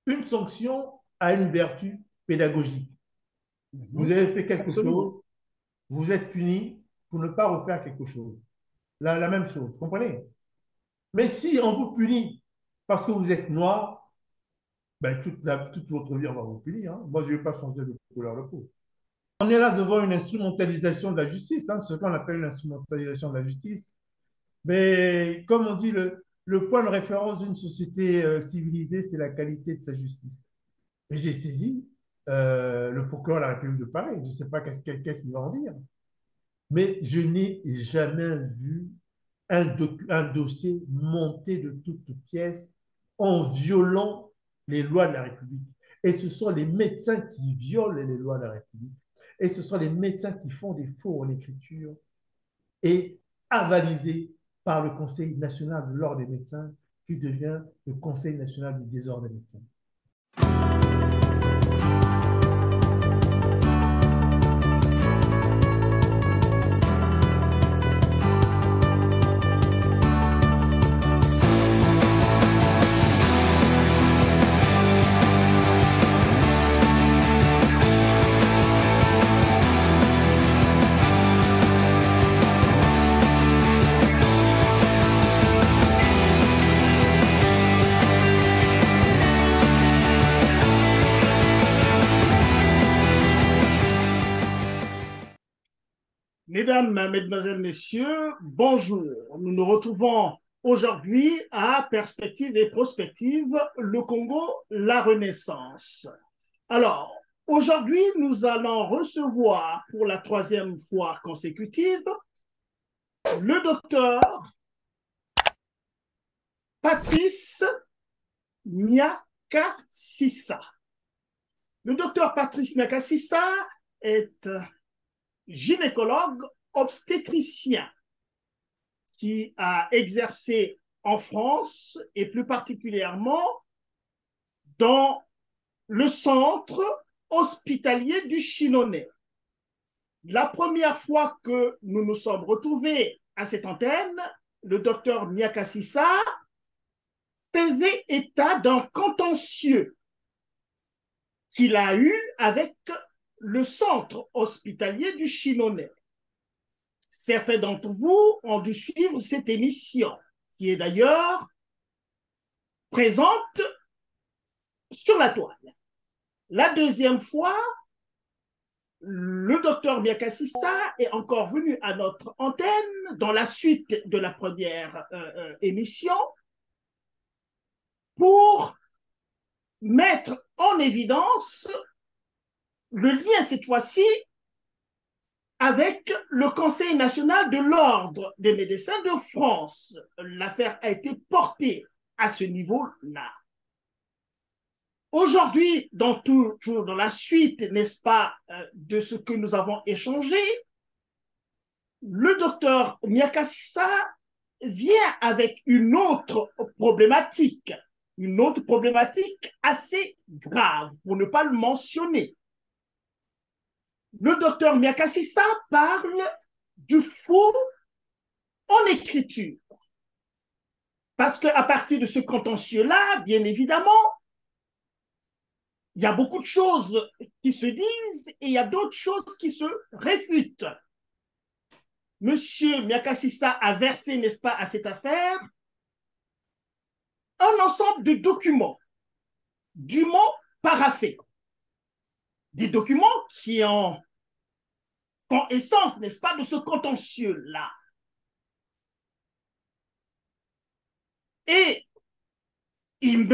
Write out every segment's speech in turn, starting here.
Une sanction a une vertu pédagogique. Vous Mhm. avez fait quelque Absolument. chose, vous êtes puni pour ne pas refaire quelque chose. La même chose, vous comprenez? Mais si on vous punit parce que vous êtes noir, ben, toute votre vie, on va vous punir. Hein. Moi, je ne vais pas changer de couleur de peau. On est là devant une instrumentalisation de la justice, hein, ce qu'on appelle une instrumentalisation de la justice. Mais comme on dit, le point de référence d'une société civilisée, c'est la qualité de sa justice. Et j'ai saisi le procureur de la République de Paris. Je ne sais pas qu'est-ce qu'il va en dire. Mais je n'ai jamais vu un dossier monté de toutes pièces en violant les lois de la République. Et ce sont les médecins qui violent les lois de la République. Et ce sont les médecins qui font des faux en écriture et avalisés par le Conseil national de l'ordre des médecins qui devient le Conseil national du désordre des médecins. Mesdames, Mesdemoiselles, Messieurs, bonjour. Nous nous retrouvons aujourd'hui à Perspective et Prospective, le Congo, la Renaissance. Alors, aujourd'hui, nous allons recevoir pour la troisième fois consécutive le docteur Patrice Nyakasissa. Le docteur Patrice Nyakasissa est gynécologue obstétricien qui a exercé en France et plus particulièrement dans le centre hospitalier du Chinonais. La première fois que nous nous sommes retrouvés à cette antenne, le docteur Nyakasissa faisait état d'un contentieux qu'il a eu avec le centre hospitalier du Chinonais. Certains d'entre vous ont dû suivre cette émission, qui est d'ailleurs présente sur la toile. La deuxième fois, le docteur Biakassissa est encore venu à notre antenne dans la suite de la première émission pour mettre en évidence le lien cette fois-ci avec le Conseil national de l'ordre des médecins de France. L'affaire a été portée à ce niveau-là. Aujourd'hui, toujours dans la suite, n'est-ce pas, de ce que nous avons échangé, le docteur Nyakasissa vient avec une autre problématique assez grave, pour ne pas le mentionner. Le docteur Nyakasissa parle du faux en écriture. Parce qu'à partir de ce contentieux-là, bien évidemment, il y a beaucoup de choses qui se disent et il y a d'autres choses qui se réfutent. Monsieur Nyakasissa a versé, n'est-ce pas, à cette affaire, un ensemble de documents, dûment paraffés. Des documents qui font essence, n'est-ce pas, de ce contentieux-là. Et il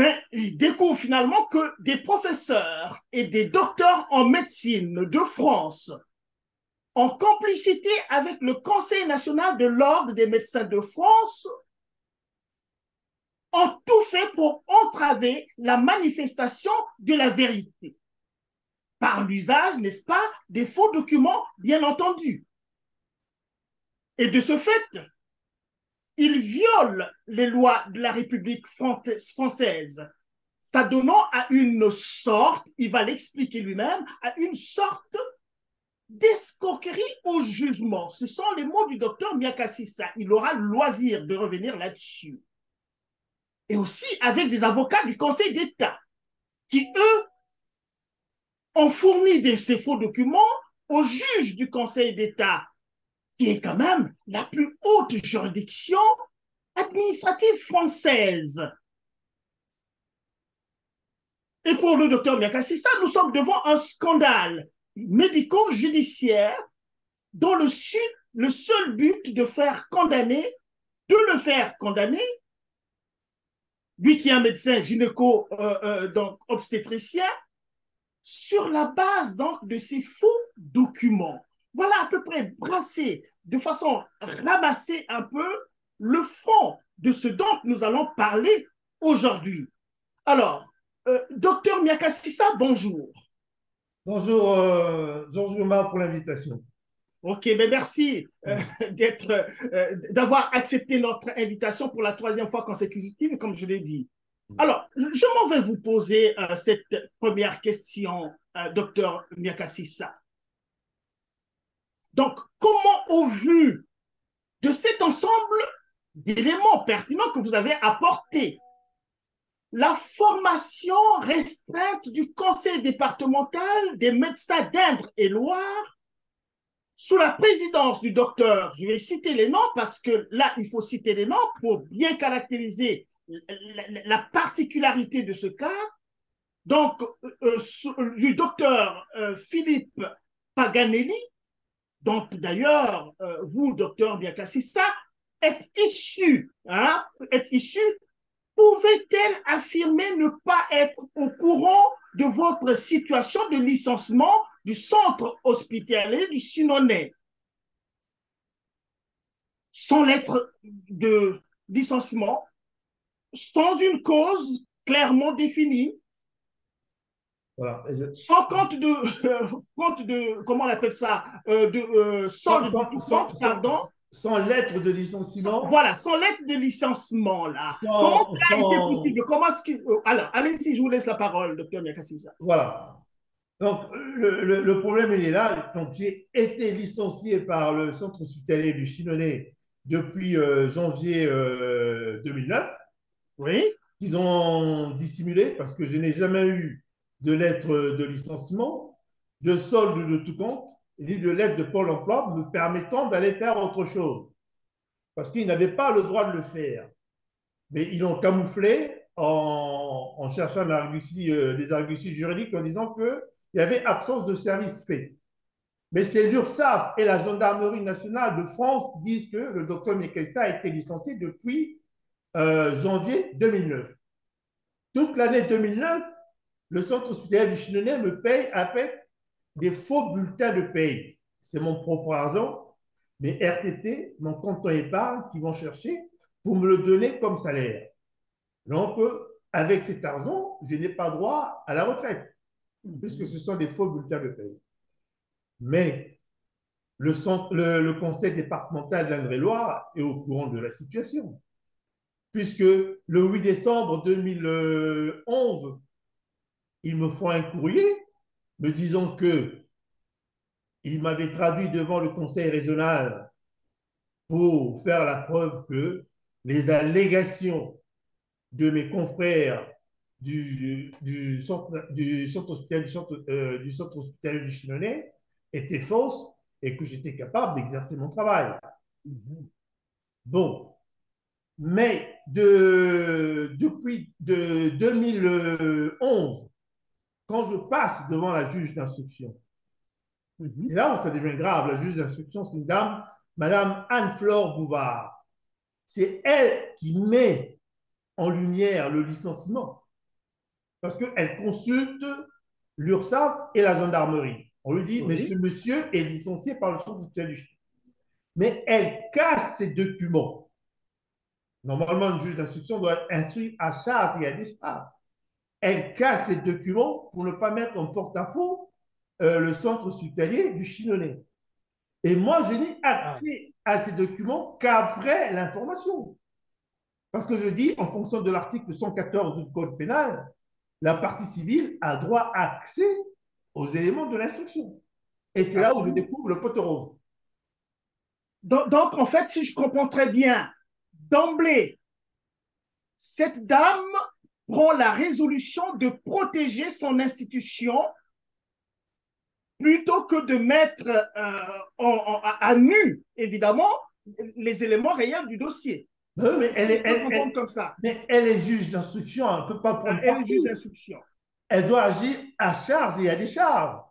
découvre finalement que des professeurs et des docteurs en médecine de France, en complicité avec le Conseil national de l'ordre des médecins de France, ont tout fait pour entraver la manifestation de la vérité, par l'usage, n'est-ce pas, des faux documents, bien entendu. Et de ce fait, il viole les lois de la République française, s'adonnant à une sorte, il va l'expliquer lui-même, à une sorte d'escroquerie au jugement. Ce sont les mots du docteur Nyakasissa. Il aura le loisir de revenir là-dessus. Et aussi avec des avocats du Conseil d'État. qui, eux, ont fourni ces faux documents au juge du Conseil d'État, qui est quand même la plus haute juridiction administrative française. Et pour le docteur Miakasissa, nous sommes devant un scandale médico-judiciaire dont le seul but de le faire condamner, lui qui est un médecin gynéco, donc obstétricien, sur la base donc de ces faux documents. Voilà à peu près brassé, de façon ramassée un peu, le fond de ce dont nous allons parler aujourd'hui. Alors, docteur Miakasissa, bonjour. Bonjour, Georges Omar, pour l'invitation. Ok, ben merci d'avoir accepté notre invitation pour la 3e fois consécutive, comme je l'ai dit. Alors, je m'en vais vous poser cette première question, docteur Miakasissa. Donc, comment, au vu de cet ensemble d'éléments pertinents que vous avez apportés, la formation restreinte du Conseil départemental des médecins d'Indre et Loire, sous la présidence du docteur, je vais citer les noms parce que là, il faut citer les noms pour bien caractériser la particularité de ce cas. Donc, du docteur Philippe Paganelli, dont d'ailleurs, vous, docteur Miakasissa, êtes issu, pouvait-elle affirmer ne pas être au courant de votre situation de licenciement du centre hospitalier du Chinonais, sans lettre de licenciement, sans une cause clairement définie, Voilà. sans compte de comment on appelle ça, solde de tout compte, pardon. Sans lettre de licenciement. Voilà, sans lettre de licenciement, là. Comment Sans, cela a été sans, possible? Alors, allez-y, je vous laisse la parole, docteur Miakasissa. voilà. Donc, le problème, il est là. Donc, j'ai été licencié par le centre hospitalier du Chinonais depuis janvier 2009. Oui. Ils ont dissimulé parce que je n'ai jamais eu de lettre de licenciement, de solde de tout compte, ni de lettre de Pôle emploi me permettant d'aller faire autre chose. Parce qu'ils n'avaient pas le droit de le faire. Mais ils l'ont camouflé en cherchant des arguties juridiques en disant qu'il y avait absence de service fait. Mais c'est l'URSSAF et la Gendarmerie nationale de France qui disent que le docteur Miakasissa a été licencié depuis janvier 2009. Toute l'année 2009, le centre hospitalier du Chinonais me paye avec des faux bulletins de paye. C'est mon propre argent, mes RTT, mon compte épargne qui vont chercher pour me le donner comme salaire. Donc, avec cet argent, je n'ai pas droit à la retraite, puisque ce sont des faux bulletins de paye. Mais le conseil départemental d'Indre-et-Loire est au courant de la situation, puisque le 8 décembre 2011, ils me font un courrier me disant qu'ils m'avaient traduit devant le conseil régional pour faire la preuve que les allégations de mes confrères du centre hospitalier du Chinonais étaient fausses et que j'étais capable d'exercer mon travail. Bon, mais depuis 2011, quand je passe devant la juge d'instruction, c'est là où ça devient grave. La juge d'instruction, c'est une dame, Madame Anne-Flore Bouvard. C'est elle qui met en lumière le licenciement parce qu'elle consulte l'URSSAF et la gendarmerie. On lui dit, mais ce monsieur est licencié par le centre hospitalier du Chili. Mais elle cache ces documents. Normalement, une juge d'instruction doit être instruite à charge et à décharge. Elle cache ces documents pour ne pas mettre en porte-à-faux le centre hospitalier du Chinonais. Et moi, je n'ai accès à ces documents qu'après l'information. Parce que je dis, en fonction de l'article 114 du Code pénal, la partie civile a droit à accès aux éléments de l'instruction. Et c'est là où je découvre le poteau rose. Donc, en fait, si je comprends très bien, d'emblée, cette dame prend la résolution de protéger son institution plutôt que de mettre à nu, évidemment, les éléments réels du dossier. Oui, mais Est-ce que je peux comprendre comme ça? elle est juge d'instruction, elle ne peut pas prendre Elle est juge parti. d'instruction. Elle doit agir à charge et à décharge.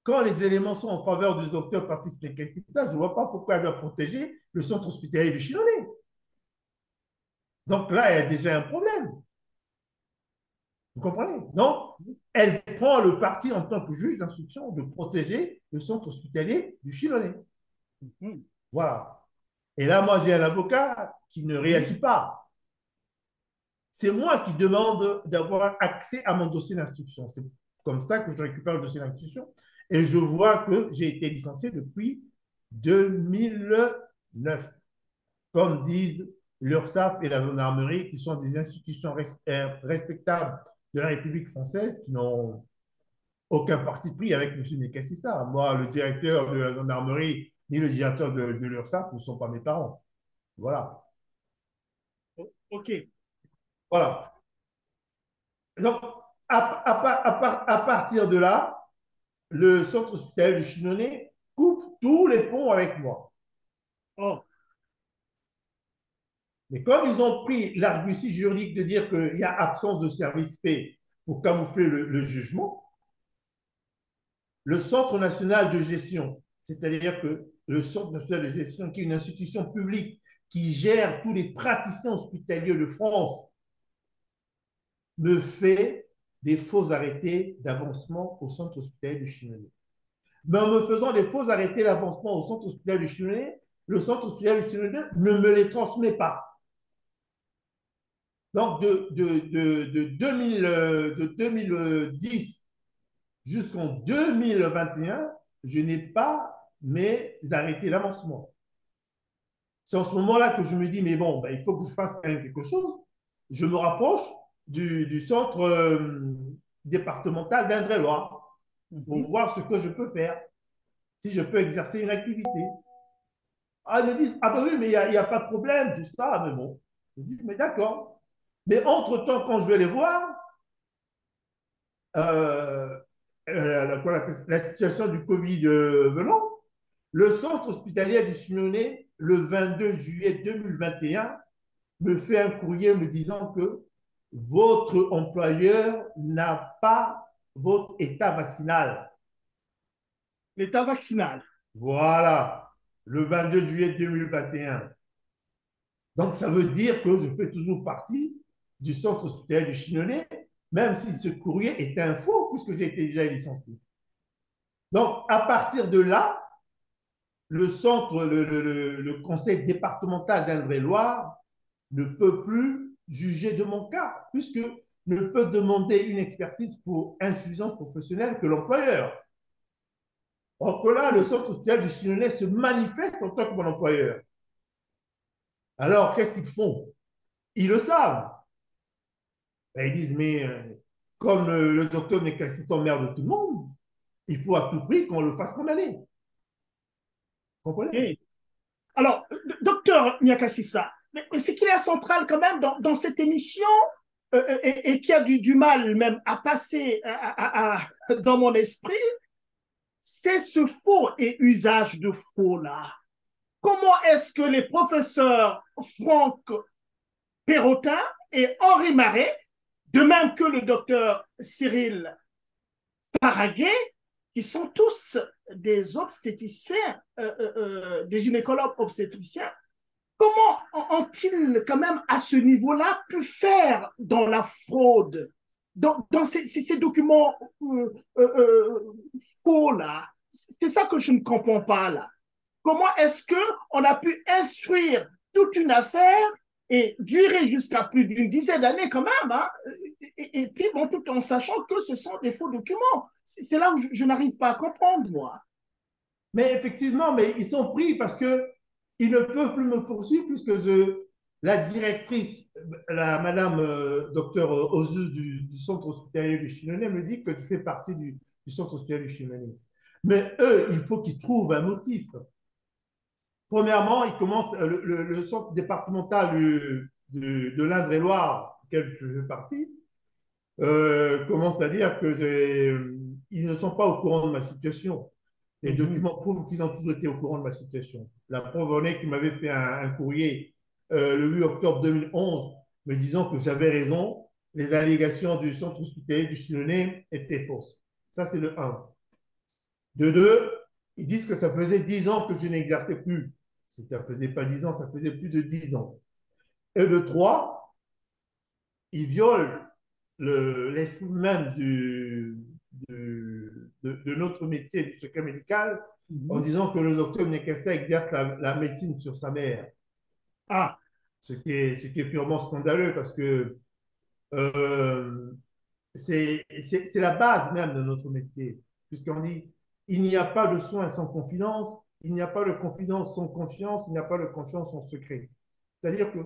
Quand les éléments sont en faveur du docteur Patrice Mekessissa, je ne vois pas pourquoi elle doit protéger le centre hospitalier du Chinonais. Donc là, il y a déjà un problème. Vous comprenez? Donc, elle prend le parti en tant que juge d'instruction de protéger le centre hospitalier du Chinonais. Mhm. Voilà. Et là, moi, j'ai un avocat qui ne réagit pas. C'est moi qui demande d'avoir accès à mon dossier d'instruction. C'est comme ça que je récupère le dossier d'instruction. Et je vois que j'ai été licencié depuis 2009, comme disent l'URSSAF et la gendarmerie, qui sont des institutions respectables de la République française, qui n'ont aucun parti pris avec M. Mekessissa. Moi, le directeur de la gendarmerie ni le directeur de l'URSSAF ne sont pas mes parents. Voilà. OK. Voilà. Donc, à partir de là, le centre hospitalier de Chinonais coupe tous les ponts avec moi. Oh. Mais comme ils ont pris l'argutie juridique de dire qu'il y a absence de service fait pour camoufler le jugement, le Centre national de gestion, c'est-à-dire que le Centre national de gestion, qui est une institution publique qui gère tous les praticiens hospitaliers de France, me fait des faux arrêtés d'avancement au centre hospitalier de Chinonais. Mais en me faisant des faux arrêtés d'avancement au centre hospitalier de Chinonais, le centre hospitalier de Chinonais ne me les transmet pas. Donc, de 2010 jusqu'en 2021, je n'ai pas mes arrêtés d'avancement. C'est en ce moment-là que je me dis, mais bon, ben, il faut que je fasse quand même quelque chose. Je me rapproche du centre départemental d'Indre-et-Loire pour Mhm. voir ce que je peux faire, si je peux exercer une activité. Ah, ils me disent, ah ben oui, mais il n'y a pas de problème, tout ça, mais bon. Je dis, mais d'accord. Mais entre-temps, quand je vais les voir, euh, la situation du Covid venant, le centre hospitalier du Chinonais, le 22 juillet 2021, me fait un courrier me disant que votre employeur n'a pas votre état vaccinal. L'état vaccinal. Voilà, le 22 juillet 2021. Donc, ça veut dire que je fais toujours partie du centre hospitalier du Chinonais, même si ce courrier est un faux, puisque j'ai été déjà licencié. Donc, à partir de là, le centre, le conseil départemental d'Indre-et-Loire ne peut plus juger de mon cas, puisque ne peut demander une expertise pour insuffisance professionnelle que l'employeur. Or que là, le centre hospitalier du Chinonais se manifeste en tant que mon employeur. Alors, qu'est-ce qu'ils font? Ils le savent. Et ils disent, mais comme le docteur Mekassi s'emmerde de tout le monde, il faut à tout prix qu'on le fasse condamner. Vous comprenez? Okay. Alors, docteur Nyakassissa, mais ce qui est central quand même dans cette émission et qui a du mal même à passer dans mon esprit, c'est ce faux et usage de faux là. Comment est-ce que les professeurs Franck Perrotin et Henri Marais, de même que le docteur Cyril Paraguay, qui sont tous des obstétriciens, des gynécologues obstétriciens, comment ont-ils quand même à ce niveau-là pu faire dans la fraude, dans ces documents faux là? C'est ça que je ne comprends pas là. Comment est-ce qu'on a pu instruire toute une affaire et durer jusqu'à plus d'une dizaine d'années quand même, hein, et puis bon, tout en sachant que ce sont des faux documents. C'est là où je n'arrive pas à comprendre, moi. Mais effectivement, mais ils sont pris parce que ils ne peuvent plus me poursuivre puisque la directrice, la madame docteur Ozus du centre hospitalier du Chinonais me dit que tu fais partie du centre hospitalier du Chinonais. Mais eux, il faut qu'ils trouvent un motif. Premièrement, ils commencent le centre départemental de l'Indre-et-Loire, auquel je fais partie, commence à dire que ils ne sont pas au courant de ma situation. Les Mhm. documents prouvent qu'ils ont tous été au courant de ma situation. La preuve en est qu'il m'avait fait un courrier le 8 octobre 2011 me disant que j'avais raison, les allégations du centre hospitalier du Chilonnet étaient fausses. Ça, c'est le un. De deux, ils disent que ça faisait 10 ans que je n'exerçais plus. Ça ne faisait pas 10 ans, ça faisait plus de 10 ans. Et de trois, ils violent l'esprit même de notre métier du secret médical en Mhm. disant que le docteur Nyakassa exerce la médecine sur sa mère, Ah, ce qui est purement scandaleux parce que euh, c'est la base même de notre métier, puisqu'on dit il n'y a pas de soins sans confidence, il n'y a pas de confidence sans confiance, il n'y a pas de confiance sans secret. C'est-à-dire que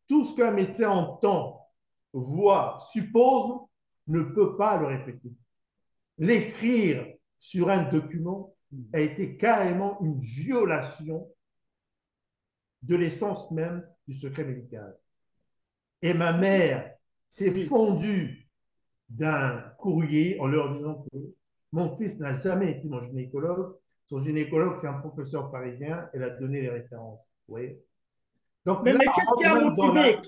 tout ce qu'un médecin entend, voit, suppose, ne peut pas le répéter. L'écrire sur un document a été carrément une violation de l'essence même du secret médical. Et ma mère s'est oui. fondue d'un courrier en leur disant que mon fils n'a jamais été mon gynécologue. Son gynécologue, c'est un professeur parisien. Elle a donné les références. Vous voyez. Donc là, Mais qu'est-ce on qui rentre a même dans motivé?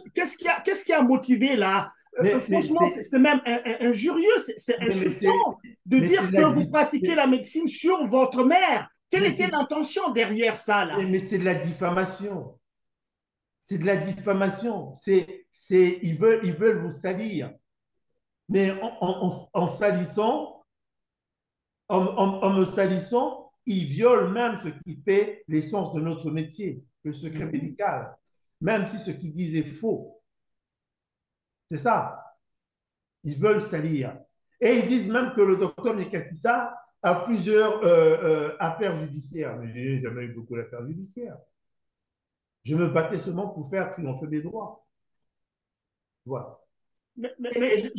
la. Qu'est-ce qui a motivé là? Mais Franchement, c'est même injurieux, c'est mais c'est insultant de mais c'est dire de que la vous pratiquez la médecine sur votre mère. Quelle mais était c'est l'intention derrière ça là? c'est de la diffamation. C'est de la diffamation. Ils veulent vous salir. Mais en salissant, en me salissant, ils violent même ce qui fait l'essence de notre métier, le secret Mhm. médical. Même si ce qu'ils disent est faux. C'est ça. Ils veulent salir. Et ils disent même que le docteur Mekatissa a plusieurs affaires judiciaires. Mais je n'ai jamais eu beaucoup d'affaires judiciaires. Je me battais seulement pour faire triompher mes droits. Voilà. Mais Et, et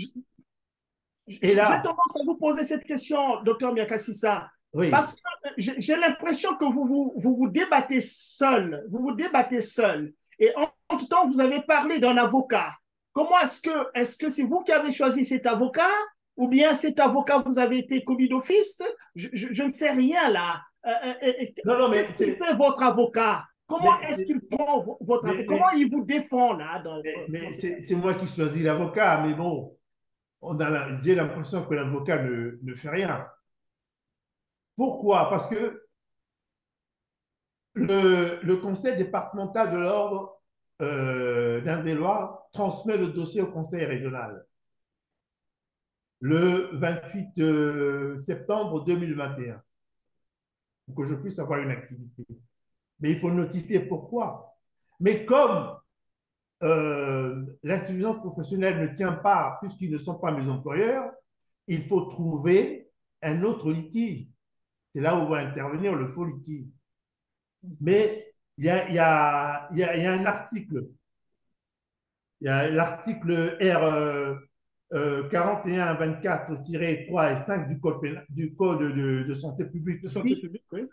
j'ai là, tendance à vous poser cette question, docteur Miakassissa, oui, parce que j'ai l'impression que vous débattez seul. Vous vous débattez seul. Et en tout temps, vous avez parlé d'un avocat. Comment est-ce que c'est vous qui avez choisi cet avocat ou bien cet avocat, vous avez été commis d'office? Je ne sais rien là. non, non, Qu'est-ce qu'il fait votre avocat? Comment mais, est-ce qu'il prend votre mais, affaire? Comment mais, il vous défend là mais dans cette c'est moi qui choisis l'avocat. Mais bon, j'ai l'impression que l'avocat ne fait rien. Pourquoi? Parce que le conseil départemental de l'ordre d'Indre-et-Loire transmet le dossier au conseil régional le 28 septembre 2021 pour que je puisse avoir une activité. Mais il faut notifier pourquoi. Mais comme l'insuffisance professionnelle ne tient pas, puisqu'ils ne sont pas mes employeurs, il faut trouver un autre litige. C'est là où va intervenir le faux litige. Mais il y a un article, il y a l'article R 4124-3 et 5 du code de santé publique de qui santé dit publique, oui.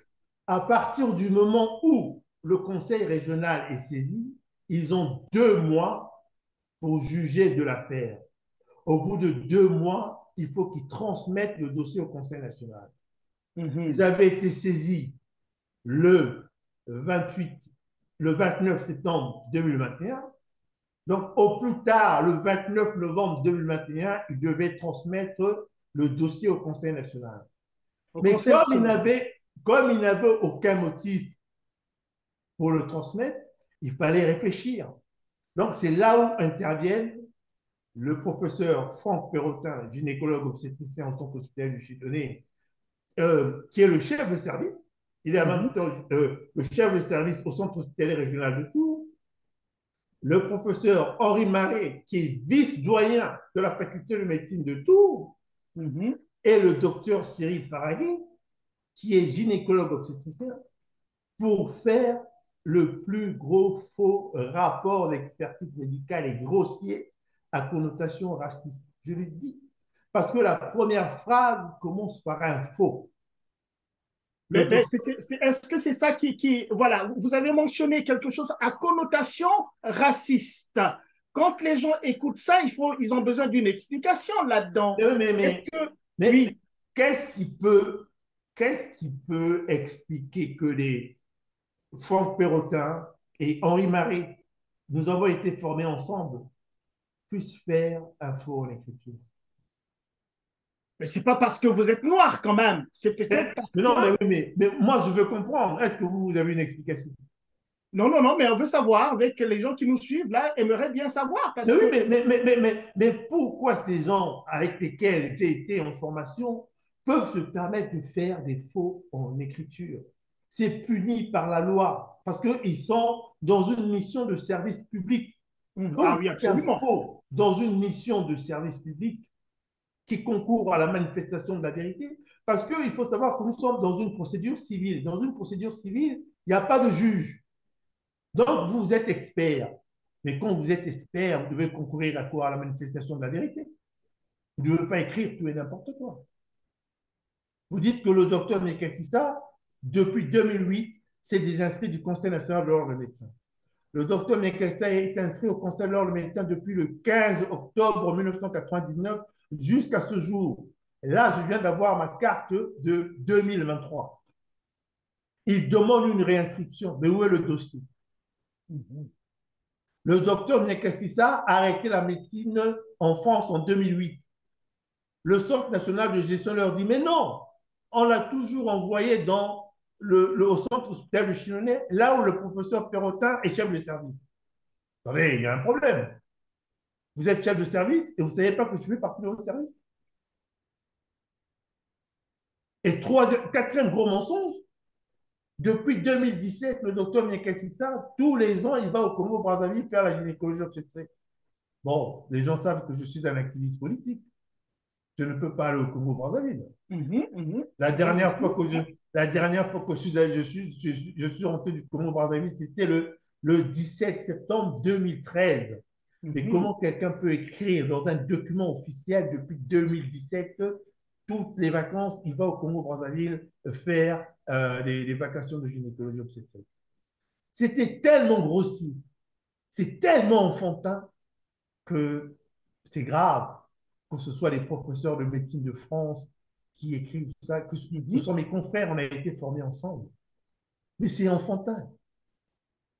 à partir du moment où le conseil régional est saisi, ils ont 2 mois pour juger de l'affaire. Au bout de 2 mois, il faut qu'ils transmettent le dossier au conseil national. Ils Mhm. avaient été saisis le 28, le 29 septembre 2021. Donc, au plus tard, le 29 novembre 2021, ils devaient transmettre le dossier au Conseil national. Au Mais Conseil national. comme ils n'avaient aucun motif pour le transmettre, il fallait réfléchir. Donc, c'est là où interviennent le professeur Franck Perrotin, gynécologue obstétricien au centre hospitalier du Chidonné, qui est le chef de service. Il est en Mhm. même temps le chef de service au centre hospitalier régional de Tours. Le professeur Henri Marais, qui est vice-doyen de la faculté de médecine de Tours, Mhm. et le docteur Cyril Faraghi, qui est gynécologue obstétricien, pour faire le plus gros faux rapport d'expertise médicale et grossier à connotation raciste. Je le dis. Parce que la première phrase commence par un faux. Le Ben, docteur, est-ce que c'est ça voilà, vous avez mentionné quelque chose à connotation raciste. quand les gens écoutent ça, ils ont besoin d'une explication là-dedans. Est-ce que, mais oui, qu'est-ce qui peut expliquer que les Franck Perrotin et Henri Marie, nous avons été formés ensemble, puissent faire un faux en écriture? mais c'est pas parce que vous êtes noir quand même. C'est peut-être parce Mais que non, mais, oui, mais moi, je veux comprendre. Est-ce que vous avez une explication? non, non, non, mais on veut savoir, avec les gens qui nous suivent là, aimeraient bien savoir Mais parce oui, que, mais pourquoi ces gens avec lesquels j'ai été en formation peuvent se permettre de faire des faux en écriture? C'est puni par la loi parce qu'ils sont dans une mission de service public. Quand ah vous oui, faites un absolument. faux dans une mission de service public qui concourt à la manifestation de la vérité, parce qu'il faut savoir que nous sommes dans une procédure civile. Dans une procédure civile, il n'y a pas de juge. Donc, vous êtes expert. Mais quand vous êtes expert, vous devez concourir à quoi? À la manifestation de la vérité. Vous ne devez pas écrire tout et n'importe quoi. Vous dites que le docteur Mekasissa, depuis 2008, s'est désinscrit du Conseil national de l'ordre des médecins. Le docteur Mekasissa est inscrit au Conseil de l'ordre des médecins depuis le 15 octobre 1999 jusqu'à ce jour. Là, je viens d'avoir ma carte de 2023. Il demande une réinscription. Mais où est le dossier? Le docteur Mekasissa a arrêté la médecine en France en 2008. Le Centre national de gestion leur dit, mais non, on l'a toujours envoyé dans au centre hospitalier de Chinonais, là où le professeur Perrotin est chef de service. Vous savez, il y a un problème. Vous êtes chef de service et vous ne savez pas que je fais partie de votre service. Et quatrième gros mensonge, depuis 2017, le docteur Mekasissa, tous les ans, il va au Congo-Brazzaville faire la gynécologie obstétrique. Bon, les gens savent que je suis un activiste politique. Je ne peux pas aller au Congo-Brazzaville. La dernière fois que je suis rentré du Congo-Brazzaville, c'était le 17 septembre 2013. Mais comment quelqu'un peut écrire dans un document officiel depuis 2017 toutes les vacances, il va au Congo-Brazzaville faire les vacations de gynécologie obstétrique? C'était tellement grossier, c'est tellement enfantin que c'est grave que ce soit les professeurs de médecine de France qui écrivent ça, que ce sont mes confrères, on a été formés ensemble. Mais c'est enfantin.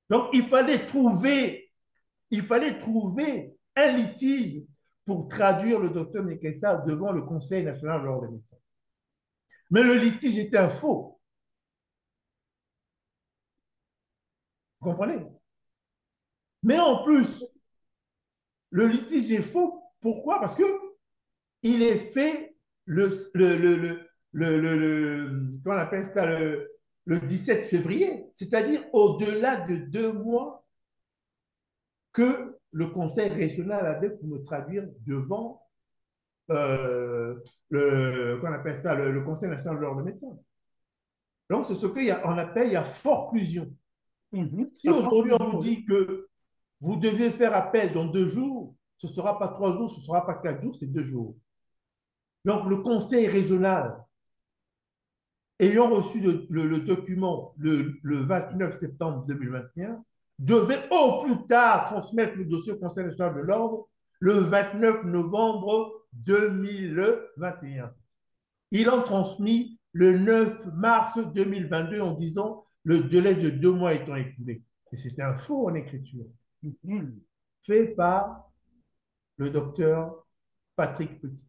Donc, il fallait trouver un litige pour traduire le docteur Mekessa devant le Conseil national de l'ordre des médecins. Mais le litige était un faux. Vous comprenez? Mais en plus, le litige est faux. Pourquoi? Parce que il est fait comment on appelle ça, le 17 février, c'est-à-dire au-delà de 2 mois que le conseil régional avait pour me traduire devant comment on appelle ça, le conseil national de l'ordre des médecins. Donc, c'est ce qu'on appelle, il y a forclusion. Si aujourd'hui on vous dit que vous devez faire appel dans 2 jours, ce ne sera pas 3 jours, ce ne sera pas 4 jours, c'est 2 jours. Donc, le conseil régional, ayant reçu le document le 29 septembre 2021, devait au plus tard transmettre le dossier au Conseil national de l'ordre le 29 novembre 2021. Il en transmis le 9 mars 2022 en disant le délai de 2 mois étant écoulé. Et c'était un faux en écriture. Fait par le docteur Patrick Petit.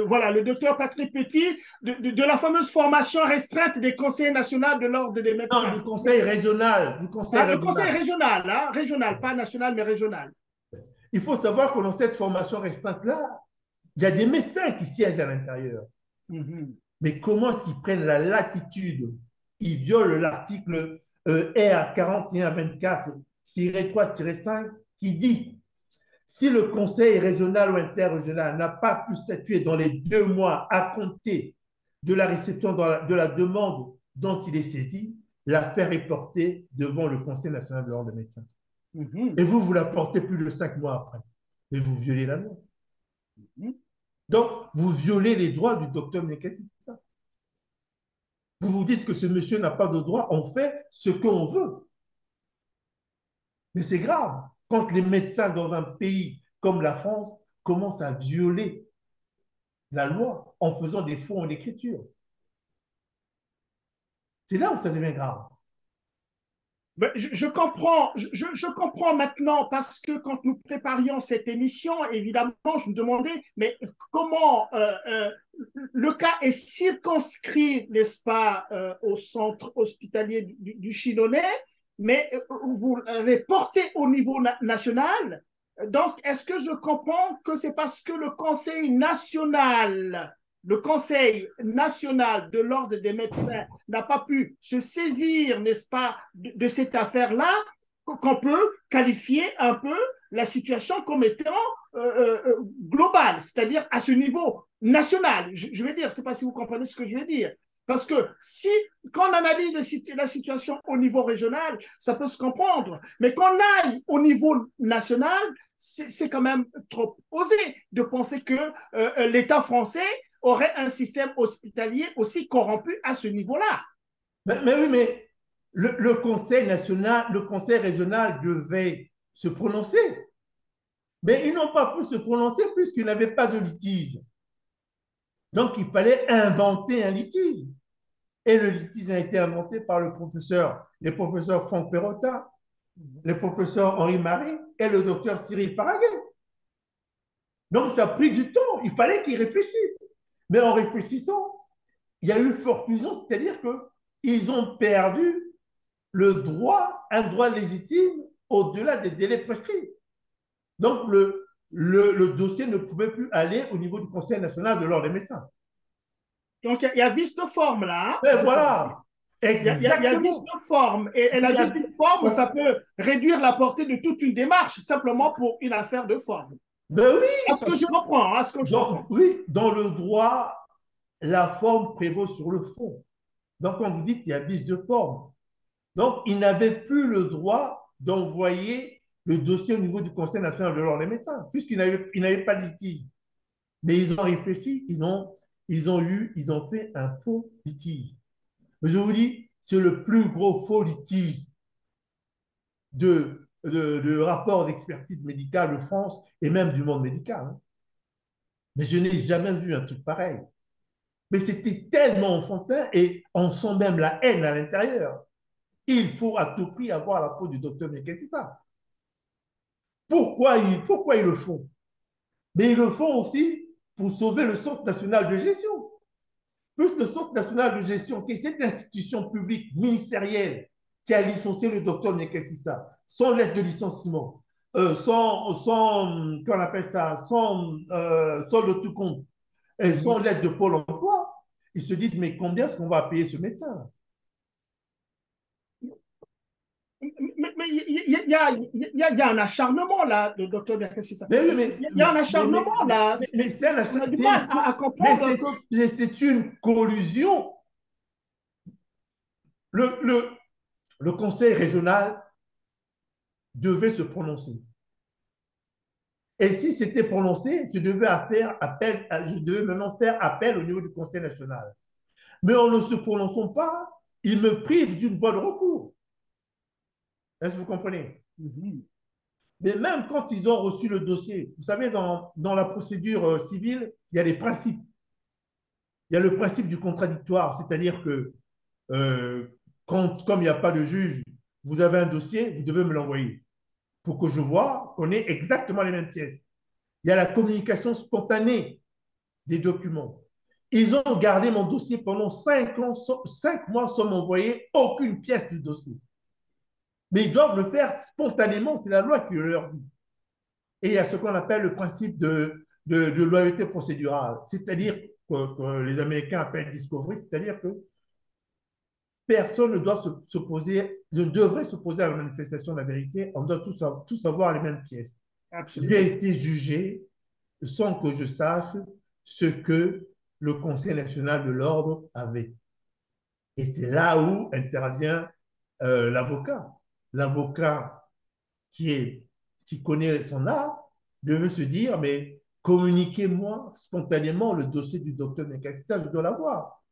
Voilà, le docteur Patrick Petit, de la fameuse formation restreinte des conseils nationaux de l'ordre des Non, médecins. du conseil régional. Du conseil Ah, le conseil régional. régional, hein, régional, pas national, mais régional. Il faut savoir que dans cette formation restreinte-là, il y a des médecins qui siègent à l'intérieur. Mais comment est-ce qu'ils prennent la latitude? Ils violent l'article R 4124-3-5 qui dit si le conseil régional ou interrégional n'a pas pu statuer dans les 2 mois à compter de la réception de la demande dont il est saisi, l'affaire est portée devant le Conseil national de l'ordre des médecins. Et vous la portez plus de 5 mois après. Et vous violez la loi. Donc, vous violez les droits du docteur Mekasissa. Vous vous dites que ce monsieur n'a pas de droit, on fait ce qu'on veut. Mais c'est grave. quand les médecins dans un pays comme la France commencent à violer la loi en faisant des faux en écriture. C'est là où ça devient grave. Ben, je comprends maintenant parce que quand nous préparions cette émission, évidemment, je me demandais, mais comment le cas est circonscrit, n'est-ce pas, au centre hospitalier du Chinonais, mais vous l'avez porté au niveau national. Donc, est-ce que je comprends que c'est parce que le Conseil national de l'ordre des médecins n'a pas pu se saisir, n'est-ce pas, de cette affaire-là, qu'on peut qualifier un peu la situation comme étant globale, c'est-à-dire à ce niveau national. Je vais dire, je ne sais pas si vous comprenez ce que je veux dire. Parce que si, quand on analyse la situation au niveau régional, ça peut se comprendre. Mais qu'on aille au niveau national, c'est quand même trop osé de penser que l'État français aurait un système hospitalier aussi corrompu à ce niveau-là. Mais oui, mais le Conseil national, le Conseil régional devait se prononcer. Mais ils n'ont pas pu se prononcer puisqu'il n'avait pas de litige. Donc, il fallait inventer un litige. Et le litige a été inventé par les professeurs Franck Perrotin, le professeur Henri Marie et le docteur Cyril Farraguet. Donc, ça a pris du temps. Il fallait qu'ils réfléchissent. Mais en réfléchissant, il y a eu forclusion, c'est-à-dire qu'ils ont perdu un droit légitime au-delà des délais prescrits. Donc, le dossier ne pouvait plus aller au niveau du Conseil national de l'ordre des médecins. Donc, il y a vice de forme là, Mais je pense. voilà, Il y a vice exactement. de forme. Et la Il y a vice de forme, ça peut réduire la portée de toute une démarche simplement pour une affaire de forme. Ben À oui, ce que je comprends, à ce que je comprends. oui, dans le droit, la forme prévaut sur le fond. Donc, quand vous dites qu'il y a vice de forme, donc ils n'avaient plus le droit d'envoyer le dossier au niveau du Conseil national de l'ordre des médecins, puisqu'ils n'avaient pas de litige. Mais ils ont réfléchi, ils ont fait un faux litige. Mais je vous dis, c'est le plus gros faux litige de rapport d'expertise médicale de France et même du monde médical. Hein. Mais je n'ai jamais vu un truc pareil. Mais c'était tellement enfantin et on sent même la haine à l'intérieur. Il faut à tout prix avoir la peau du docteur Mekel, c'est ça. Pourquoi ils le font? Mais ils le font aussi pour sauver le Centre national de gestion. Plus le Centre national de gestion, qui est cette institution publique ministérielle qui a licencié le docteur Nekessissa, sans lettre de licenciement, qu'on appelle ça, sans le tout compte, et sans l'aide de Pôle emploi, ils se disent, mais combien est-ce qu'on va payer ce médecin? Mais il y a un acharnement là, le docteur Berkessi. Mais, Il y a un acharnement là. On a du mal à comprendre que. c'est une collusion. Le, le conseil régional devait se prononcer. Et si c'était prononcé, je devais maintenant faire appel au niveau du Conseil national. Mais en ne se prononçant pas, il me prive d'une voie de recours. Est-ce que vous comprenez? Mais même quand ils ont reçu le dossier, vous savez, dans la procédure civile, il y a des principes. Il y a le principe du contradictoire, c'est-à-dire que comme il n'y a pas de juge, vous avez un dossier, vous devez me l'envoyer pour que je vois qu'on ait exactement les mêmes pièces. Il y a la communication spontanée des documents. Ils ont gardé mon dossier pendant 5 ans, 5 mois sans m'envoyer aucune pièce du dossier. Mais ils doivent le faire spontanément, c'est la loi qui le leur dit. Et il y a ce qu'on appelle le principe de loyauté procédurale, c'est-à-dire que les Américains appellent discovery, c'est-à-dire que personne ne doit ne devrait s'opposer à la manifestation de la vérité, on doit tous avoir les mêmes pièces. Absolument. J'ai été jugé sans que je sache ce que le Conseil national de l'ordre avait. Et c'est là où intervient l'avocat. L'avocat qui connaît son art devait se dire, mais communiquez-moi spontanément le dossier du docteur Nekassia, je dois l'avoir.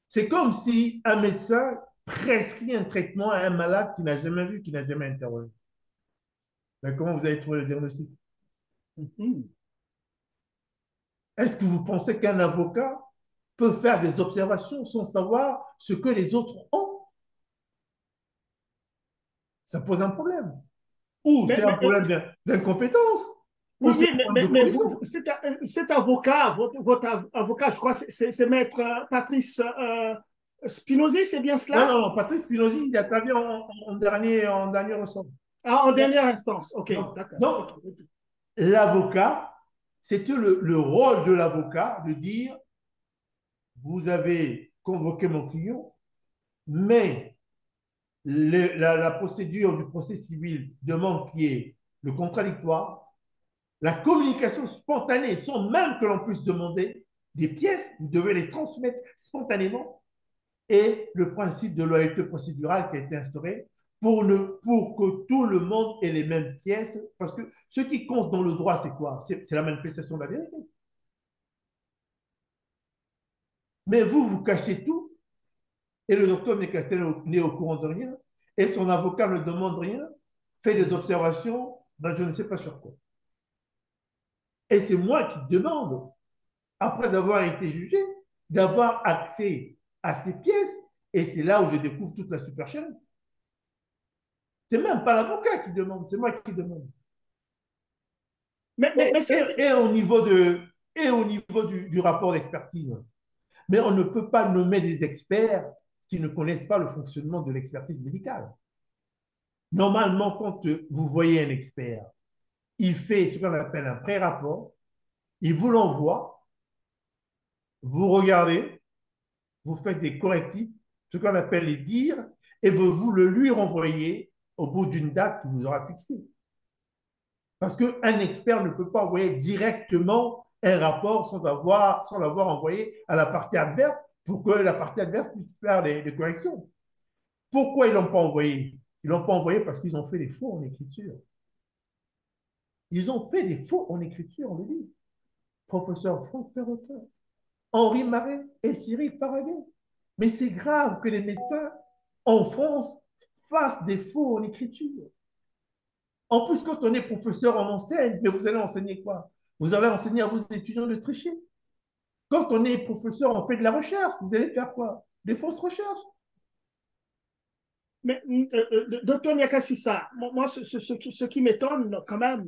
C'est comme si un médecin prescrit un traitement à un malade qui n'a jamais vu, qui n'a jamais interrogé. Mais comment vous avez trouvé le diagnostic? Mhm. Est-ce que vous pensez qu'un avocat peut faire des observations sans savoir ce que les autres ont? Ça pose un problème. Ou Mais, c'est un mais, problème d'incompétence, ou oui, c'est oui, un problème de collision. cet avocat, votre avocat, je crois, c'est maître Patrice Spinozzi, c'est bien Non, cela? non, non, Patrice Spinozzi, il a travaillé en dernier ressort. Ah, en dernière instance. OK, Donc, d'accord. donc, OK, OK. l'avocat, c'était le rôle de l'avocat de dire, vous avez convoqué mon client, mais la procédure du procès civil demande qu'il y ait le contradictoire, la communication spontanée, sans même que l'on puisse demander des pièces, vous devez les transmettre spontanément, et le principe de loyauté procédurale qui a été instauré pour que tout le monde ait les mêmes pièces, parce que ce qui compte dans le droit, c'est quoi? C'est la manifestation de la vérité. Mais vous, vous cachez tout, et le docteur n'est au courant de rien, et son avocat ne demande rien, fait des observations, ben je ne sais pas sur quoi. Et c'est moi qui demande, après avoir été jugé, d'avoir accès à ces pièces, et c'est là où je découvre toute la supercherie. C'est même pas l'avocat qui demande, c'est moi qui demande. Mais Et au niveau, du rapport d'expertise, mais on ne peut pas nommer des experts qui ne connaissent pas le fonctionnement de l'expertise médicale. Normalement, quand vous voyez un expert, il fait ce qu'on appelle un pré-rapport, il vous l'envoie, vous regardez, vous faites des correctifs, ce qu'on appelle les dires, et vous le lui renvoyez au bout d'une date qu'il vous aura fixée. Parce qu'un expert ne peut pas envoyer directement un rapport sans l'avoir envoyé à la partie adverse pour que la partie adverse puisse faire des corrections. Pourquoi ils ne l'ont pas envoyé? Ils ne l'ont pas envoyé parce qu'ils ont fait des faux en écriture. Ils ont fait des faux en écriture, on le dit. Professeur Franck Perrotin, Henri Marais et Cyril Farragut. Mais c'est grave que les médecins en France fassent des faux en écriture. En plus, quand on est professeur, on enseigne, mais vous allez enseigner quoi? Vous allez enseigner à vos étudiants de tricher. Quand on est professeur, on fait de la recherche. Vous allez faire quoi? Des fausses recherches. Mais, docteur Nyakasissa, moi, ce qui m'étonne quand même,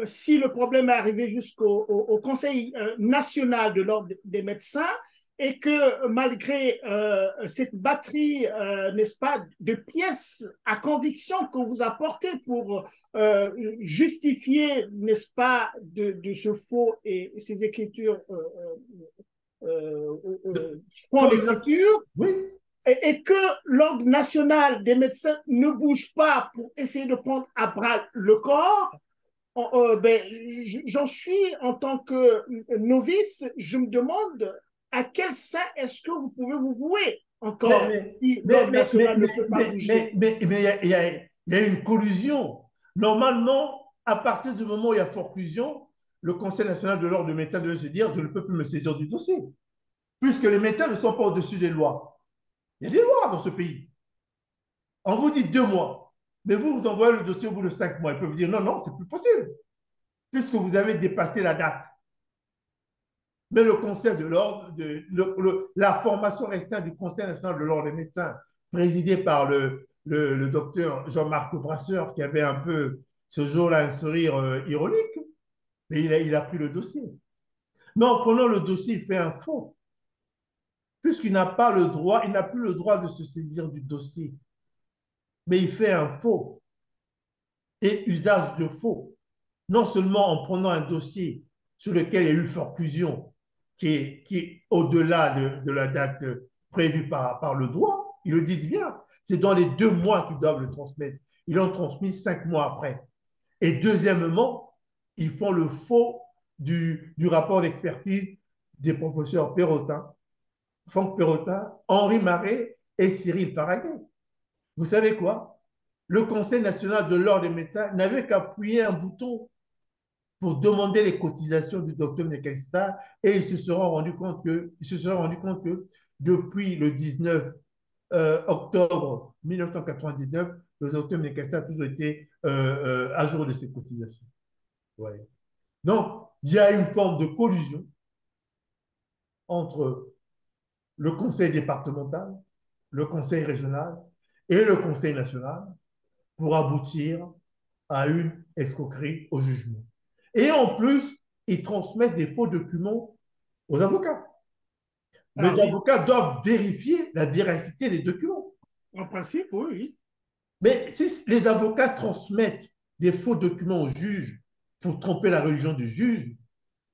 si le problème est arrivé au Conseil national de l'ordre des médecins et que malgré cette batterie, n'est-ce pas, de pièces à conviction que vous apportez pour justifier, n'est-ce pas, de ce faux et ces écritures, font l'écriture, Oui. et que l'Ordre national des médecins ne bouge pas pour essayer de prendre à bras le corps, ben, j'en suis en tant que novice, je me demande à quel sein est-ce que vous pouvez vous vouer Mais, encore mais, si mais, l'Ordre mais, mais, national ne peut pas bouger. il y a une collusion. Normalement, à partir du moment où il y a forclusion, le Conseil national de l'ordre des médecins devait se dire, je ne peux plus me saisir du dossier, puisque les médecins ne sont pas au-dessus des lois. Il y a des lois dans ce pays. On vous dit 2 mois, mais vous envoyez le dossier au bout de 5 mois. Ils peuvent vous dire, non, non, c'est plus possible, puisque vous avez dépassé la date. Mais le Conseil de l'ordre, la formation restreinte du Conseil national de l'ordre des médecins, présidé par le docteur Jean-Marc Brasseur, qui avait un peu ce jour-là un sourire ironique, mais il a pris le dossier. Mais en prenant le dossier, il fait un faux, puisqu'il n'a pas le droit, il n'a plus le droit de se saisir du dossier, mais il fait un faux et usage de faux. Non seulement en prenant un dossier sur lequel il y a eu forclusion, qui est au-delà de la date prévue par le droit, ils le disent bien, c'est dans les 2 mois qu'ils doivent le transmettre. Ils l'ont transmis 5 mois après. Et deuxièmement, ils font le faux du rapport d'expertise des professeurs Perrotin, Franck Perrotin, Henri Marais et Cyril Farragut. Vous savez quoi? Le Conseil national de l'ordre des médecins n'avait qu'à appuyer un bouton pour demander les cotisations du docteur Nekassa et ils se seront rendus compte que depuis le 19 octobre 1999, le docteur Mekassa a toujours été à jour de ses cotisations. Ouais. Donc, il y a une forme de collusion entre le conseil départemental, le conseil régional et le conseil national pour aboutir à une escroquerie au jugement. Et en plus, ils transmettent des faux documents aux avocats. Ah Les oui, avocats doivent vérifier la véracité des documents. en principe, oui, oui. Mais si les avocats transmettent des faux documents au juge pour tromper la religion du juge,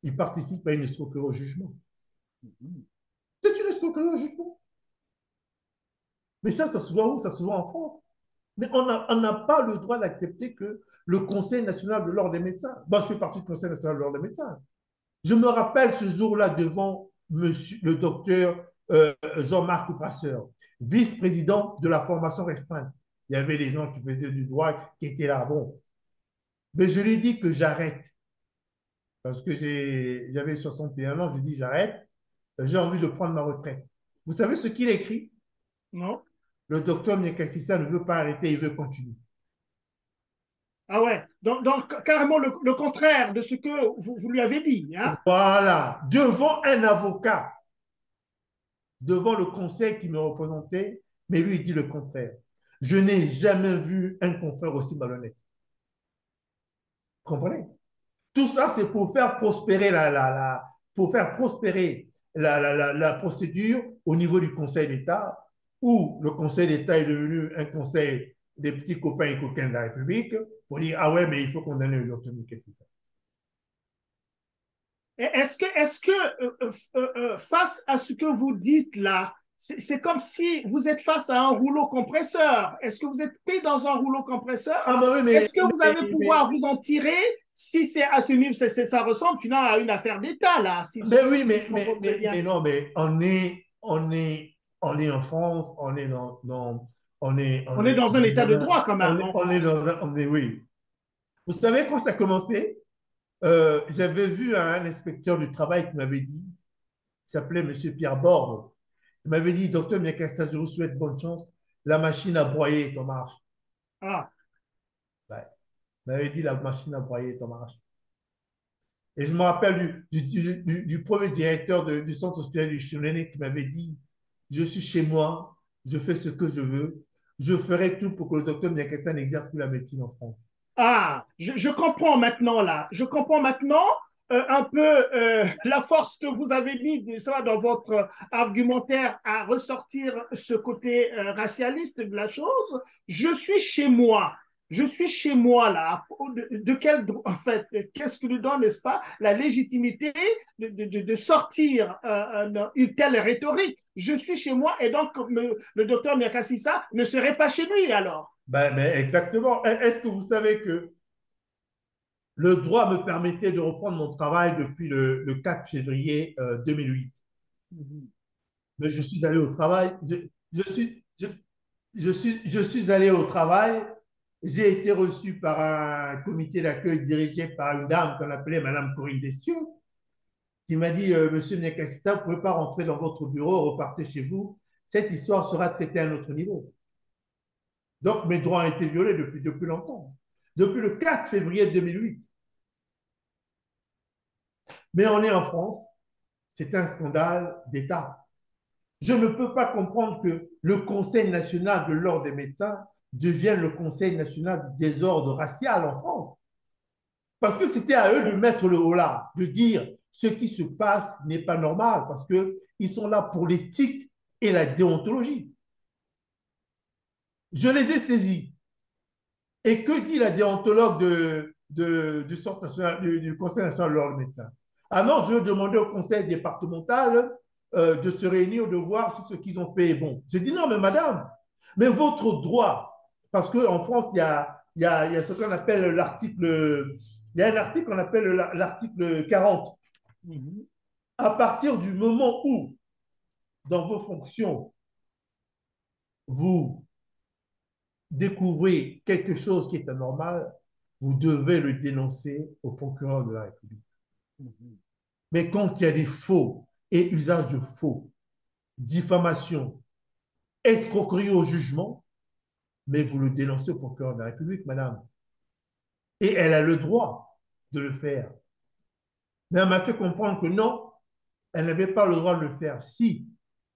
ils participent à une escroquerie au jugement. C'est une escroquerie au jugement. Mais ça se voit où? Ça se voit en France. Mais on n'a pas le droit d'accepter que le Conseil national de l'ordre des médecins, moi je fais partie du Conseil national de l'ordre des médecins, je me rappelle ce jour-là devant monsieur, le docteur Jean-Marc Brasseur, vice-président de la formation restreinte. Il y avait des gens qui faisaient du droit qui étaient là. Bon. Mais je lui ai dit que j'arrête. Parce que j'avais 61 ans, je dis j'arrête. J'ai envie de prendre ma retraite. Vous savez ce qu'il écrit? Non? Le docteur Miakassissa ne veut pas arrêter, il veut continuer. Ah ouais, donc carrément le contraire de ce que vous lui avez dit, hein? Voilà. Devant un avocat, devant le conseil qui me représentait, mais lui, il dit le contraire. Je n'ai jamais vu un confrère aussi malhonnête. Vous comprenez? Tout ça, c'est pour faire prospérer pour faire prospérer la procédure au niveau du Conseil d'État, où le Conseil d'État est devenu un conseil des petits copains et coquins de la République, pour dire, ah ouais, mais il faut condamner le docteur Mickey. Est-ce que face à ce que vous dites là, c'est comme si vous êtes face à un rouleau compresseur. Est-ce que vous êtes pris dans un rouleau compresseur? Ah bah oui, Est-ce que vous allez pouvoir vous en tirer si c'est à ce niveau, ça ressemble finalement à une affaire d'État là, mais si oui, je comprends très bien. mais non, mais on est en France, on est On est dans un état de droit quand même en on est France. dans oui. Vous savez quand ça a commencé? J'avais vu un inspecteur du travail qui m'avait dit, il s'appelait Monsieur Pierre Borde, il m'avait dit, docteur Miakassa, je vous souhaite bonne chance, la machine à broyer est en marche. Ah, Ouais. Il m'avait dit, la machine à broyer est en marche. Et je me rappelle du premier directeur du centre hospitalier du Chilonné qui m'avait dit, je suis chez moi, je fais ce que je veux, je ferai tout pour que le docteur Miakassa n'exerce plus la médecine en France. je comprends maintenant là. Je comprends maintenant un peu la force que vous avez mis ça dans votre argumentaire à ressortir ce côté racialiste de la chose. Je suis chez moi. Je suis chez moi là. De quel en fait, qu'est-ce que nous donne, n'est-ce pas, la légitimité de sortir une telle rhétorique? Je suis chez moi et donc le docteur Miakassissa ne serait pas chez lui alors. Ben, mais exactement. Est-ce que vous savez que le droit me permettait de reprendre mon travail depuis le 4 février 2008? Mais je suis allé au travail, je suis allé au travail, j'ai été reçu par un comité d'accueil dirigé par une dame qu'on appelait Madame Corinne Destieux, qui m'a dit, Monsieur Niakassissa, vous ne pouvez pas rentrer dans votre bureau, repartez chez vous, cette histoire sera traitée à un autre niveau. Donc mes droits ont été violés depuis longtemps, depuis le 4 février 2008. Mais on est en France, c'est un scandale d'État. Je ne peux pas comprendre que le Conseil national de l'ordre des médecins devienne le Conseil national du désordre racial en France. Parce que c'était à eux de mettre le haut là, de dire ce qui se passe n'est pas normal, parce qu'ils sont là pour l'éthique et la déontologie. Je les ai saisis. Et que dit la déontologue du, Centre national, du Conseil national de l'ordre des médecins? Ah non, je demandais au conseil départemental de se réunir, de voir si ce qu'ils ont fait est bon. J'ai dit non, mais madame, mais votre droit, parce qu'en France, il y a ce qu'on appelle l'article, il y a un article qu'on appelle l'article 40. À partir du moment où, dans vos fonctions, vous découvrez quelque chose qui est anormal, vous devez le dénoncer au procureur de la République. Mais quand il y a des faux et usage de faux, diffamation, escroquerie au jugement, mais vous le dénoncez au procureur de la République, madame. Et elle a le droit de le faire. Mais elle m'a fait comprendre que non, elle n'avait pas le droit de le faire. Si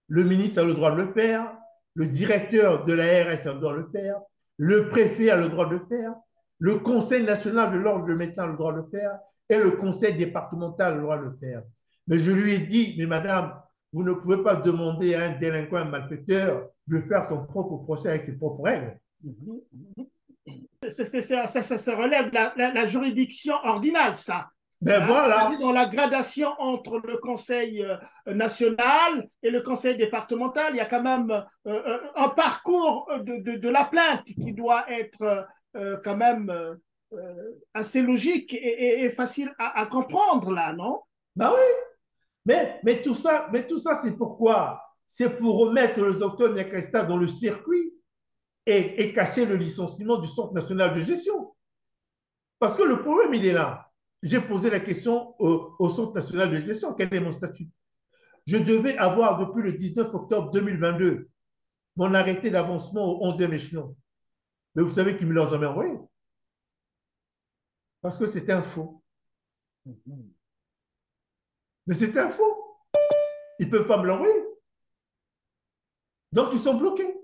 le ministre a le droit de le faire, le directeur de l'ARS a le droit de le faire, le préfet a le droit de le faire, le Conseil national de l'ordre des médecins a le droit de le faire, et le Conseil départemental a le droit de le faire. Mais je lui ai dit, mais madame, vous ne pouvez pas demander à un délinquant, un malfaiteur, de faire son propre procès avec ses propres règles. Ça relève de la juridiction ordinale, ça. Ben Hein? C'est-à-dire voilà. dans la gradation entre le Conseil national et le Conseil départemental, il y a quand même un parcours de la plainte qui doit être quand même assez logique et facile à comprendre, là, non? Ben oui. Mais tout ça, c'est pourquoi? C'est pour remettre le docteur Niakassa dans le circuit et cacher le licenciement du Centre national de gestion. Parce que le problème, il est là. J'ai posé la question au Centre national de gestion, quel est mon statut? Je devais avoir depuis le 19 octobre 2022 mon arrêté d'avancement au 11e échelon. Mais vous savez qu'ils ne me l'ont jamais envoyé. Parce que c'était un faux. Mais c'était un faux. Ils ne peuvent pas me l'envoyer. Donc, ils sont bloqués.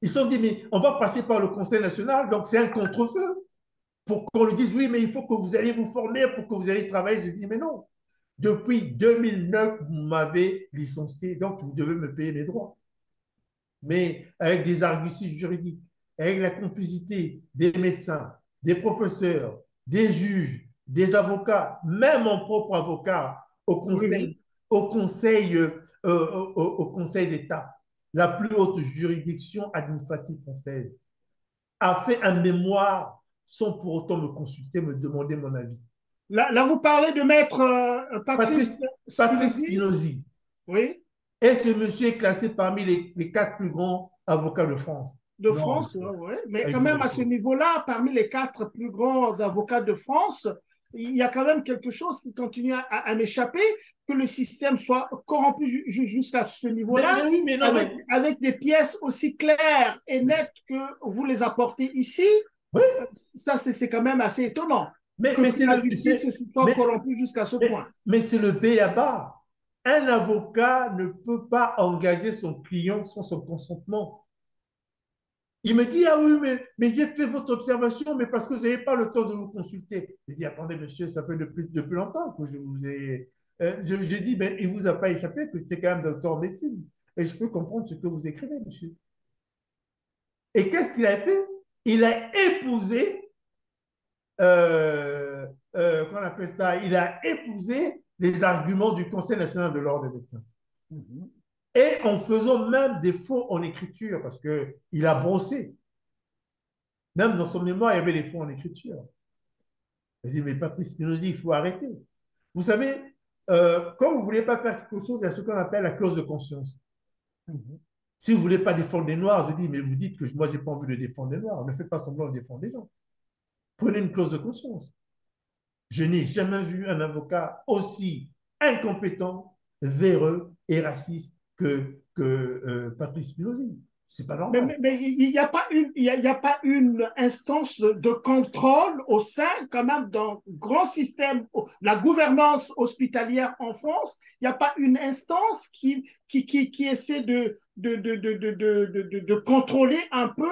Ils se sont dit, mais on va passer par le Conseil national, donc c'est un contre-feu. Pour qu'on lui dise, oui, mais il faut que vous alliez vous former, pour que vous alliez travailler. Je dis, mais non. Depuis 2009, vous m'avez licencié, donc vous devez me payer mes droits. Mais avec des arguties juridiques, avec la complicité des médecins, des professeurs, des juges, des avocats, même mon propre avocat Oui, oui. au conseil, au conseil d'État, la plus haute juridiction administrative française, a fait un mémoire sans pour autant me consulter, me demander mon avis. Là, vous parlez de maître Patrice Patrice, Patrice Spinozzi, Spinozzi. oui, Et ce monsieur est classé parmi les 4 plus grands avocats de France. de Non, France, ouais, ouais. Mais il quand faut même à ce arrêter. niveau-là, parmi les 4 plus grands avocats de France, il y a quand même quelque chose qui continue à m'échapper, que le système soit corrompu jusqu'à ce niveau-là, Mais oui, mais non, mais avec des pièces aussi claires et nettes que vous les apportez ici. oui, Ça, c'est quand même assez étonnant mais que c'est la le, justice se soit corrompue jusqu'à ce point. mais c'est le b.a.-ba. Un avocat ne peut pas engager son client sans son consentement. Il me dit, ah oui, mais j'ai fait votre observation, mais parce que je n'avais pas le temps de vous consulter. Je dis, attendez, monsieur, ça fait depuis longtemps que je vous ai. Je dis, mais il ne vous a pas échappé que j'étais quand même docteur en médecine. Et je peux comprendre ce que vous écrivez, monsieur. Et qu'est-ce qu'il a fait? Il a épousé, comment on appelle ça? Il a épousé les arguments du Conseil national de l'ordre des médecins. Et en faisant même des faux en écriture, parce qu'il a brossé. Même dans son mémoire, il y avait des faux en écriture. Je dis, mais Patrice Spinozzi, il faut arrêter. Vous savez, quand vous ne voulez pas faire quelque chose, il y a ce qu'on appelle la clause de conscience. Si vous ne voulez pas défendre les Noirs, je dis, mais vous dites que moi, je n'ai pas envie de défendre les Noirs. Ne faites pas semblant de défendre les gens. Prenez une clause de conscience. Je n'ai jamais vu un avocat aussi incompétent, véreux et raciste que Patrice Spinozzi. C'est pas normal. Mais il n'y a pas a pas une instance de contrôle au sein quand même d'un grand système, la gouvernance hospitalière en France. Il n'y a pas une instance qui essaie de contrôler un peu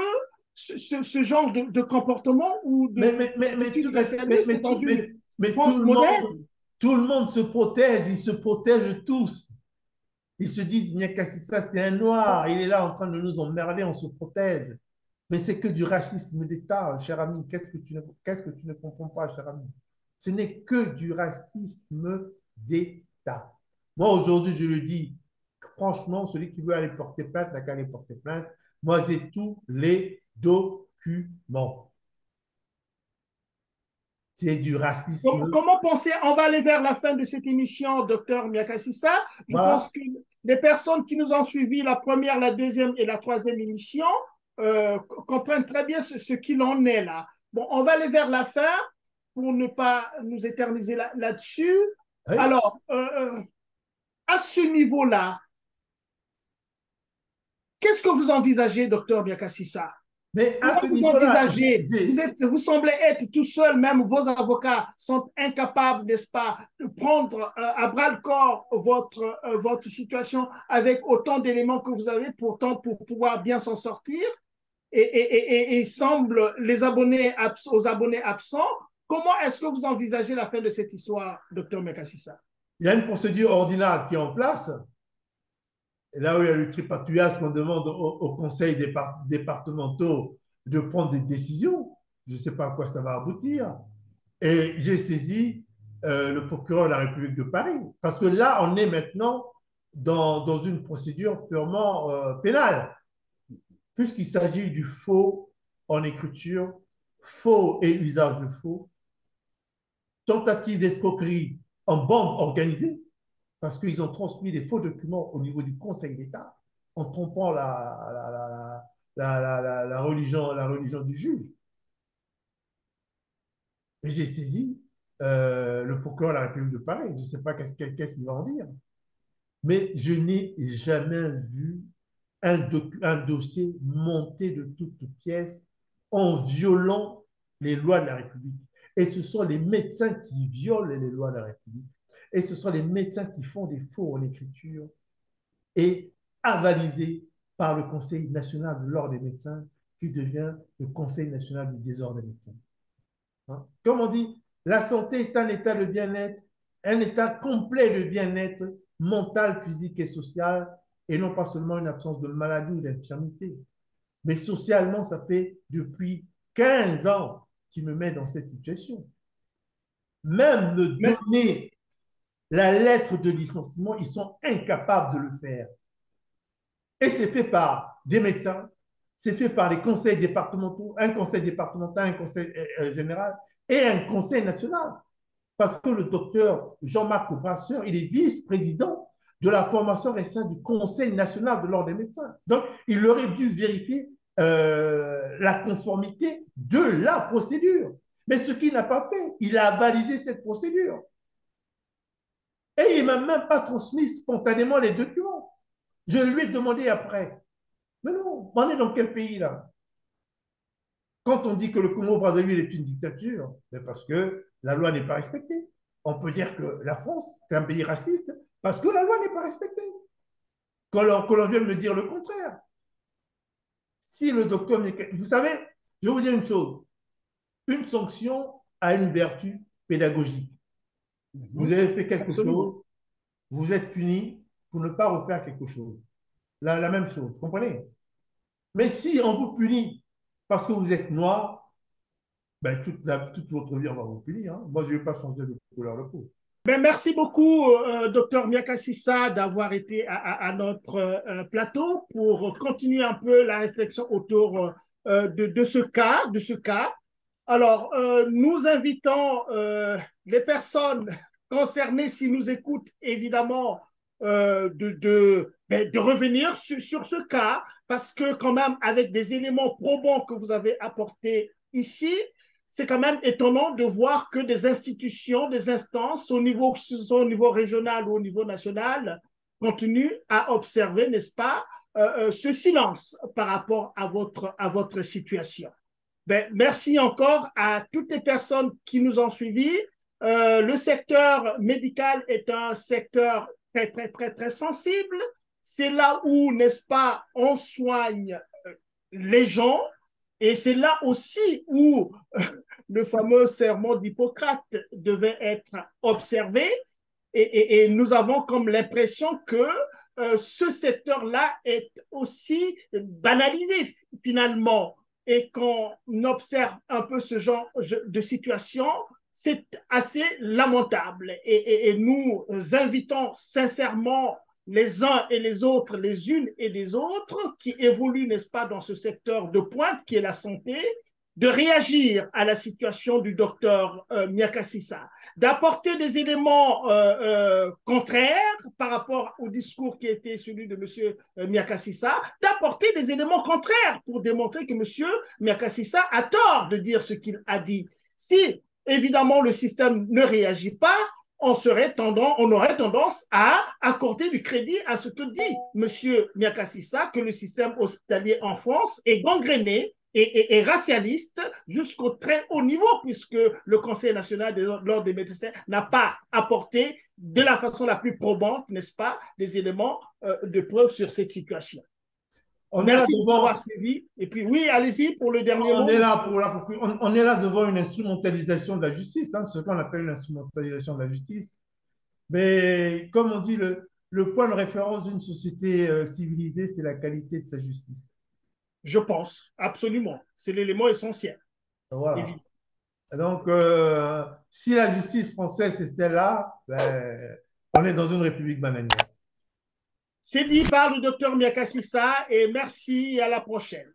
ce genre de comportement ou Mais, mais, mais, mais, d'attitude tout, mais, réserviste dans une mais France moderne. tout le monde se protège, ils se protègent tous. Ils se disent, Niakasissa, c'est un noir, il est là en train de nous emmerder, on se protège. Mais c'est que du racisme d'État, cher ami. Qu'est-ce que tu ne comprends pas, cher ami? Ce n'est que du racisme d'État. Moi, aujourd'hui, je le dis, franchement, celui qui veut aller porter plainte n'a qu'à aller porter plainte. Moi, j'ai tous les documents. C'est du racisme. Comment penser, on va aller vers la fin de cette émission, docteur Miakasissa. Je pense Voilà. que les personnes qui nous ont suivis, la première, la deuxième et la troisième émission, comprennent très bien ce qu'il en est là. Bon, on va aller vers la fin pour ne pas nous éterniser là-dessus. Oui. Alors, à ce niveau-là, qu'est-ce que vous envisagez, docteur Miakasissa? Mais à Comment ce vous niveau-là, envisagez? Vous semblez être tout seul, même vos avocats sont incapables, n'est-ce pas, de prendre à bras le corps votre situation avec autant d'éléments que vous avez pourtant pour pouvoir bien s'en sortir. Et il semble aux abonnés absents. Comment est-ce que vous envisagez la fin de cette histoire, docteur Mekassissa? il y a une procédure ordinale qui est en place. Et là où il y a le tripatouillage qu'on demande aux conseils départementaux de prendre des décisions, je ne sais pas à quoi ça va aboutir. Et j'ai saisi le procureur de la République de Paris. Parce que là, on est maintenant dans une procédure purement pénale, puisqu'il s'agit du faux en écriture, faux et usage de faux, tentative d'escroquerie en bande organisée, parce qu'ils ont transmis des faux documents au niveau du Conseil d'État en trompant la religion du juge. Et j'ai saisi le procureur de la République de Paris. Je ne sais pas qu'est-ce qu'il va en dire. Mais je n'ai jamais vu un dossier monté de toutes pièces en violant les lois de la République. Et ce sont les médecins qui violent les lois de la République. Et ce sont les médecins qui font des faux en écriture et avalisés par le Conseil national de l'ordre des médecins qui devient le Conseil national du désordre des médecins. Hein? Comme on dit, la santé est un état de bien-être, un état complet de bien-être mental, physique et social, et non pas seulement une absence de maladie ou d'infirmité. Mais socialement, ça fait depuis 15 ans qu'il me met dans cette situation. Même me Mais, donner la lettre de licenciement, ils sont incapables de le faire. Et c'est fait par des médecins, c'est fait par les conseils départementaux, un conseil départemental, un conseil général et un conseil national. Parce que le docteur Jean-Marc Brasseur, il est vice-président de la formation récente du Conseil national de l'ordre des médecins. Donc, il aurait dû vérifier la conformité de la procédure. Mais ce qu'il n'a pas fait, il a balisé cette procédure. Et il ne m'a même pas transmis spontanément les documents. Je lui ai demandé après. Mais non, on est dans quel pays là? Quand on dit que le Congo-Brazzaville est une dictature, c'est parce que la loi n'est pas respectée. On peut dire que la France est un pays raciste parce que la loi n'est pas respectée. Que l'on vienne me dire le contraire. Si le docteur... Vous savez, je vais vous dire une chose. Une sanction a une vertu pédagogique. Vous avez fait quelque absolument. chose, vous êtes puni pour ne pas refaire quelque chose. La même chose, vous comprenez? Mais si on vous punit parce que vous êtes noir, ben toute votre vie, on va vous punir. Hein. Moi, je ne vais pas changer de couleur de peau. Ben, merci beaucoup, docteur Miakasissa, d'avoir été à notre plateau pour continuer un peu la réflexion autour de ce cas, Alors, nous invitons les personnes concernées, s'ils nous écoutent, évidemment, de revenir sur ce cas, parce que quand même, avec des éléments probants que vous avez apportés ici, c'est quand même étonnant de voir que des institutions, des instances, que ce soit au niveau régional ou au niveau national, continuent à observer, n'est-ce pas, ce silence par rapport à votre situation. Ben, merci encore à toutes les personnes qui nous ont suivis. Le secteur médical est un secteur très sensible. C'est là où, n'est-ce pas, on soigne les gens. Et c'est là aussi où le fameux serment d'Hippocrate devait être observé. Et nous avons comme l'impression que ce secteur-là est aussi banalisé finalement. Et quand on observe un peu ce genre de situation, c'est assez lamentable. Et nous invitons sincèrement les uns et les autres, les unes et les autres qui évoluent, n'est-ce pas, dans ce secteur de pointe qui est la santé, de réagir à la situation du docteur Miakasissa, d'apporter des éléments contraires par rapport au discours qui était celui de M. Miakasissa, d'apporter des éléments contraires pour démontrer que M. Miakasissa a tort de dire ce qu'il a dit. Si, évidemment, le système ne réagit pas, on aurait tendance à accorder du crédit à ce que dit M. Miakasissa, que le système hospitalier en France est gangréné et racialiste jusqu'au très haut niveau, puisque le Conseil national de l'ordre des médecins n'a pas apporté de la façon la plus probante, n'est-ce pas, des éléments de preuve sur cette situation. On est là Merci de devant, m'avoir suivi. Et puis, oui, allez-y pour le dernier on mot. est là on est là devant une instrumentalisation de la justice, hein, ce qu'on appelle une instrumentalisation de la justice. Mais comme on dit, le point de référence d'une société civilisée, c'est la qualité de sa justice. Je pense, absolument. C'est l'élément essentiel, Voilà. évidemment. Donc, si la justice française c'est celle-là, ben, on est dans une république bananière. C'est dit par le docteur Miakasissa et merci et à la prochaine.